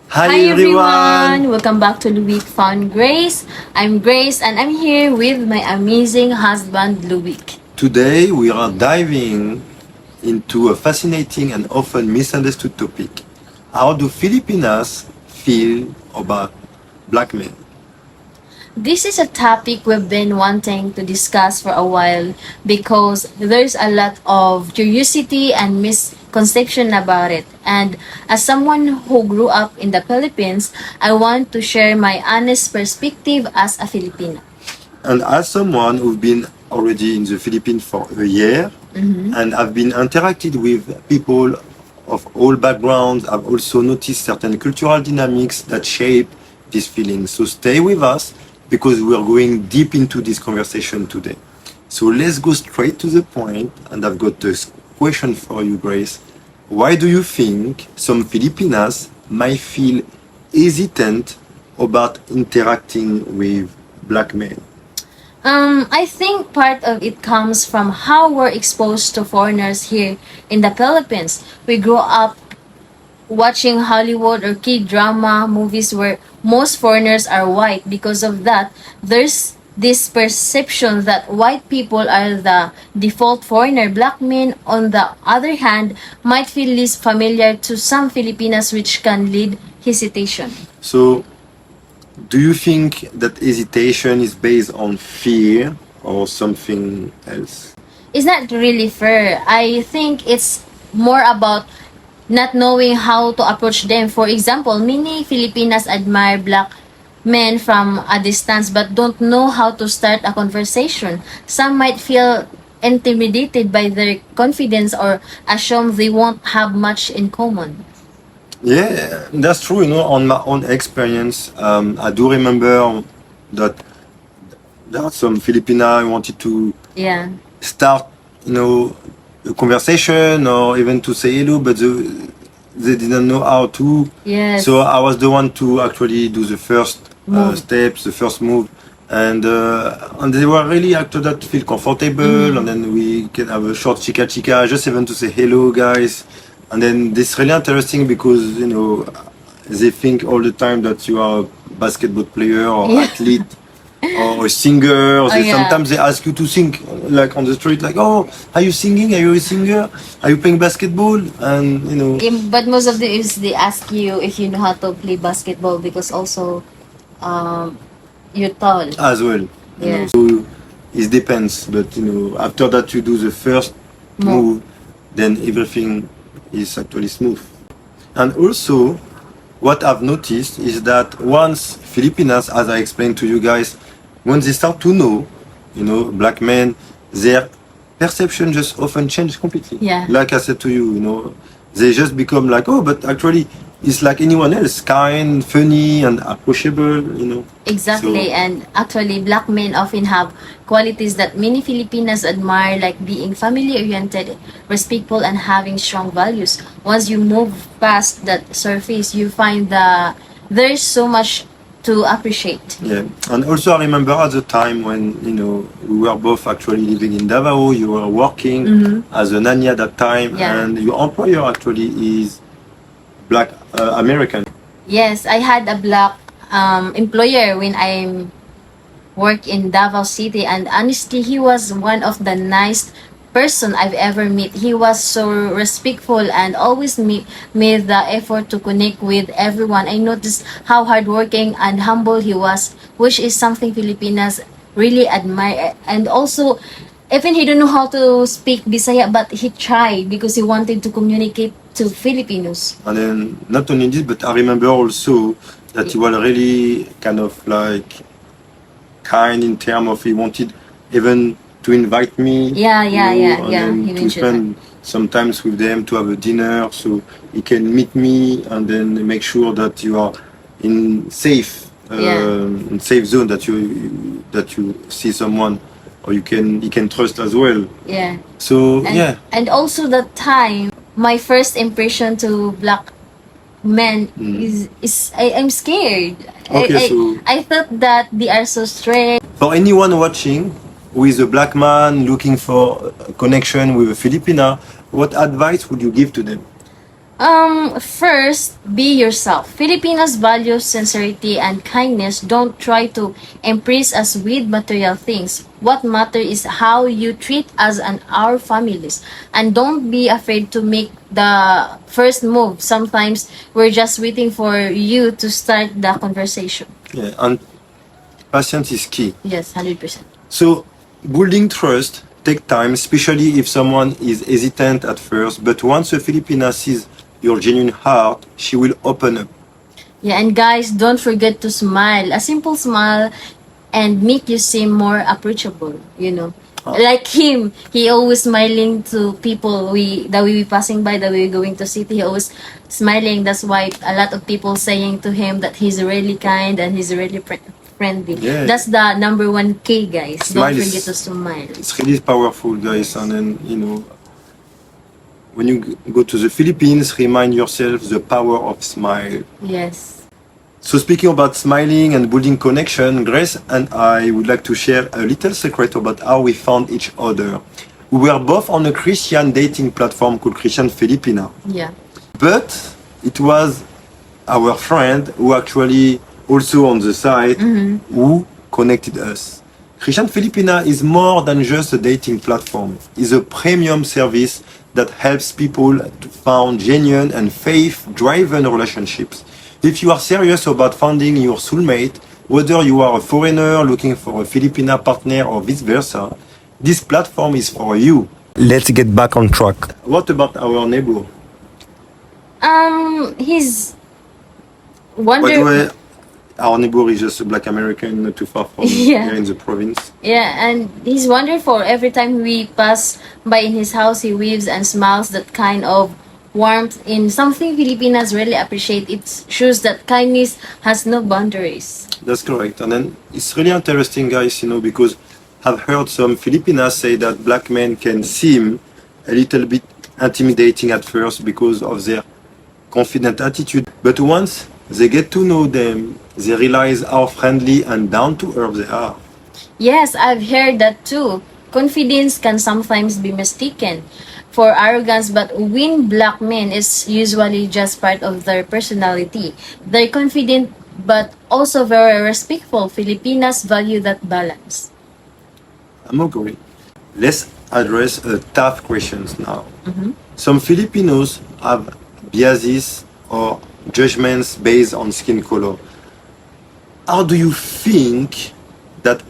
Hi everyone! Welcome back to Luik Found Grace. I'm Grace and I'm here with my amazing husband Luik. Today we are diving into a fascinating and often misunderstood topic. How do Filipinas feel about black men? This is a topic we've been wanting to discuss for a while because there's a lot of curiosity and misconception about it. And as someone who grew up in the Philippines, I want to share my honest perspective as a Filipina. And as someone who's been already in the Philippines for a year and I've been interacted with people of all backgrounds, I've also noticed certain cultural dynamics that shape these feelings. So stay with us because we are going deep into this conversation today. So let's go straight to the point, and I've got a question for you, Grace. Why do you think some Filipinas might feel hesitant about interacting with black men? I think part of it comes from how we're exposed to foreigners here in the Philippines. We grew up watching Hollywood or K-drama movies where most foreigners are white. Because of that, there's this perception that white people are the default foreigner. Black men, on the other hand, might feel less familiar to some Filipinas, which can lead hesitation. So, do you think that hesitation is based on fear or something else? It's not really fair. I think it's more about not knowing how to approach them. For example, many Filipinas admire black men from a distance but don't know how to start a conversation. Some might feel intimidated by their confidence or assume they won't have much in common. Yeah, that's true. On my own experience, I do remember that there are some Filipina who wanted to Yeah. start, a conversation or even to say hello, but they didn't know how to. Yes. So I was the one to actually do the first Move. steps, the first move, and they were really after that feel comfortable, and then we can have a short chica chica, just even to say hello, guys. And then this really interesting because they think all the time that you are a basketball player or Yeah. athlete or a singer. Yeah. Sometimes they ask you to sing, like on the street, like, "Oh, are you singing? Are you a singer? Are you playing basketball?" And But most of the is they ask you if you know how to play basketball because also you're tall. as well. Yeah. So it depends, but after that you do the first move, then everything is actually smooth. And also, what I've noticed is that once Filipinas, as I explained to you guys, when they start to know, black men, their perception just often change completely. Yeah. Like I said to you, they just become like, oh, but actually it's like anyone else, kind, funny, and approachable. Exactly, So- and actually, black men often have qualities that many Filipinas admire, like being family-oriented, respectful, and having strong values. Once you move past that surface, you find that there's so much to appreciate. Yeah, and also I remember at the time when we were both actually living in Davao. You were working as a nanny at that time, Yeah. and your employer actually is black American. Yes, I had a black employer when I work in Davao City, and honestly, he was one of the nice person I've ever met. He was so respectful and always made the effort to connect with everyone. I noticed how hardworking and humble he was, which is something Filipinas really admire. And also, even he don't know how to speak Bisaya, but he tried because he wanted to communicate to Filipinos. And then not only this, but I remember also that he was really kind of like kind in terms of he wanted even to invite me. Yeah, and then he to mentioned spend sometimes with them to have a dinner, so he can meet me and then make sure that you are in safe zone, that you see someone or you can trust as well. Yeah. So And also the time, my first impression to black men is I'm scared. Okay, so- I thought that they are so strict. For anyone watching who is a black man looking for a connection with a Filipina, what advice would you give to them? First, be yourself. Filipinos value sincerity and kindness. Don't try to impress us with material things. What matters is how you treat us and our families. And don't be afraid to make the first move. Sometimes we're just waiting for you to start the conversation. Yeah, and patience is key. Yes, 100%. So, building trust take time, especially if someone is hesitant at first. But once a Filipina sees your genuine heart, she will open up. Yeah, and guys, don't forget to smile. A simple smile and make you seem more approachable, you know. Like him, he always smiling to people that we passing by, that we going to city. He always smiling. That's why a lot of people saying to him that he's really kind and he's really friendly. Yeah. That's the number one key, guys. Smile Don't is- forget to smile. It's really powerful, guys. And then, you know, when you go to the Philippines, remind yourself the power of smile. Yes. So speaking about smiling and building connection, Grace and I would like to share a little secret about how we found each other. We were both on a Christian dating platform called Christian Filipina. Yeah. But it was our friend who actually also on the site who connected us. Christian Filipina is more than just a dating platform. It's a premium service that helps people to find genuine and faith-driven relationships. If you are serious about finding your soulmate, whether you are a foreigner looking for a Filipina partner or vice versa, this platform is for you. Let's get back on track. What about our neighbor? He's By the way, wonder. our neighbor is just a black American not too far from Yeah. here in the province. Yeah, and he's wonderful. Every time we pass by in his house, he waves and smiles, that kind of warmth in something Filipinas really appreciate. It shows that kindness has no boundaries. That's correct. And then it's really interesting, guys, you know, because I've heard some Filipinas say that black men can seem a little bit intimidating at first because of their confident attitude. But once they get to know them, they realize how friendly and down to earth they are. Yes, I've heard that too. Confidence can sometimes be mistaken for arrogance, but when black men is usually just part of their personality. They're confident but also very respectful. Filipinas value that balance. I'm agree. Let's address tough questions now. Some Filipinos have biases or judgments based on skin color. How do you think that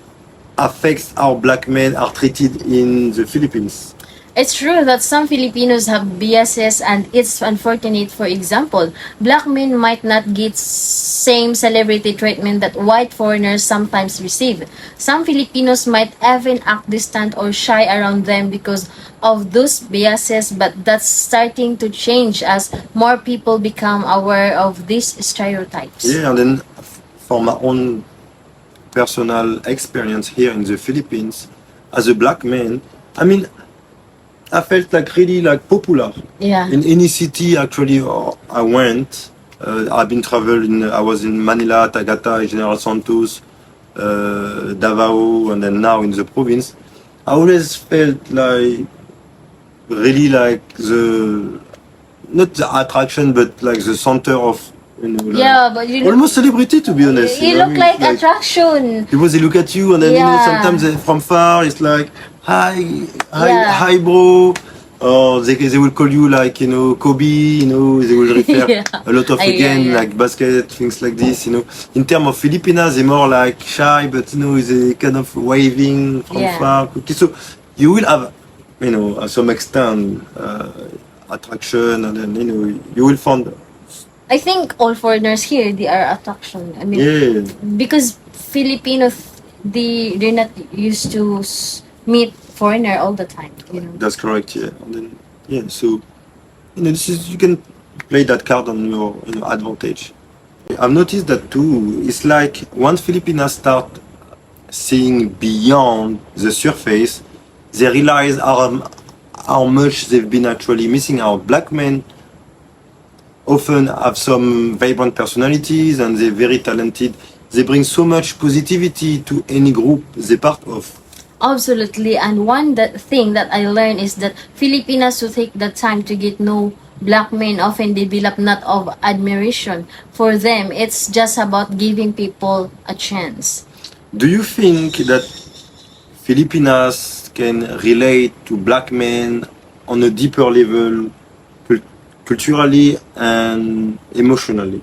affects how black men are treated in the Philippines? It's true that some Filipinos have biases, and it's unfortunate. For example, black men might not get same celebrity treatment that white foreigners sometimes receive. Some Filipinos might even act distant or shy around them because of those biases, but that's starting to change as more people become aware of these stereotypes. Yeah, and then from my own personal experience here in the Philippines, as a black man, I mean, I felt like really like popular. Yeah. In any city, actually, I went. I've been traveling. I was in Manila, Tagaytay, General Santos, Davao, and then now in the province. I always felt like really like not the attraction, but like the center of, you know, like Yeah, but you look, almost celebrity, to be honest. you know what look I mean? like attraction. People, they look at you, and then you know, Yeah. sometimes from far it's like Yeah. hi bro, or they will call you like, you know, Kobe, you know, they will refer Yeah. a lot of again Yeah. like basket, things like this, you know. In terms of Filipinas, they're more like shy, but you know, they kind of waving from Yeah. far. Okay, so you will have, you know, some extent attraction, and then you know you will find, I think all foreigners here, they are attraction. I mean, yeah. because Filipinos, they're not used to meet foreigner all the time, you know. That's correct, yeah. And then, yeah, so, you know, this is, you can play that card on your, you know, advantage. I've noticed that too. It's like once Filipinas start seeing beyond the surface, they realize how much they've been actually missing out. Black men often have some vibrant personalities and they're very talented. They bring so much positivity to any group they're part of. Absolutely. And thing that I learned is that Filipinas who take the time to get know black men often develop not of admiration for them. It's just about giving people a chance. Do you think that Filipinas can relate to black men on a deeper level, culturally and emotionally?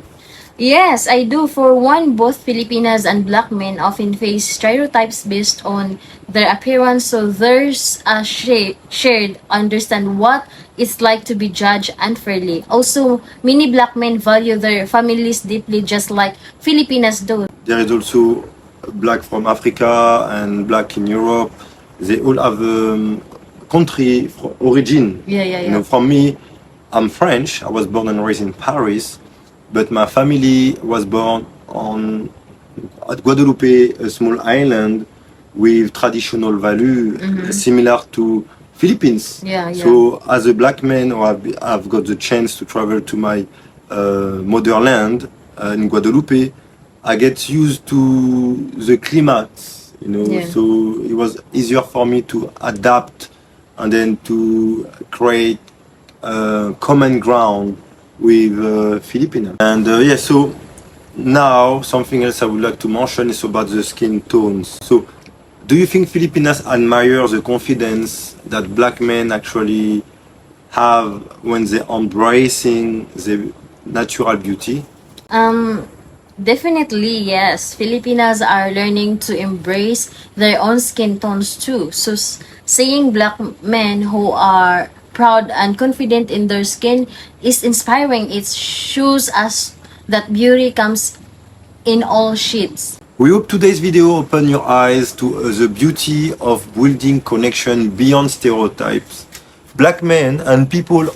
Yes, I do. For one, both Filipinas and black men often face stereotypes based on their appearance, so there's a shared understand what it's like to be judged unfairly. Also, many black men value their families deeply, just like Filipinas do. There is also black from Africa and black in Europe. They all have country origin. Yeah, yeah, You yeah. know, from me, I'm French. I was born and raised in Paris, but my family was born at Guadeloupe, a small island with traditional value similar to Philippines. Yeah, yeah. So as a black man, I've got the chance to travel to my motherland in Guadeloupe. I get used to the climate, you know, Yeah. so it was easier for me to adapt and then to create common ground with Filipinas. And yeah, so now something else I would like to mention is about the skin tones. So do you think Filipinas admire the confidence that black men actually have when they're embracing the natural beauty? Definitely, yes. Filipinas are learning to embrace their own skin tones too. So, seeing black men who are proud and confident in their skin is inspiring. It shows us that beauty comes in all shades. We hope today's video opened your eyes to the beauty of building connection beyond stereotypes. Black men and people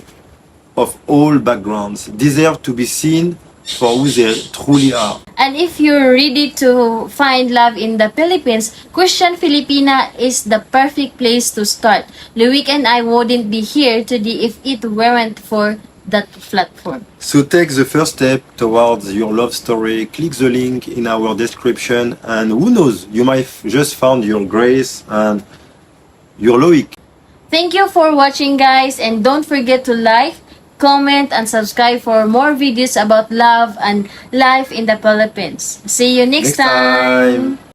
of all backgrounds deserve to be seen for who they truly are. And if you're ready to find love in the Philippines, Christian Filipina is the perfect place to start. Luik and I wouldn't be here today if it weren't for that platform. So take the first step towards your love story, click the link in our description, and who knows, you might just found your grace and your Loic. Thank you for watching, guys, and don't forget to like, comment, and subscribe for more videos about love and life in the Philippines. See you next Next time. time.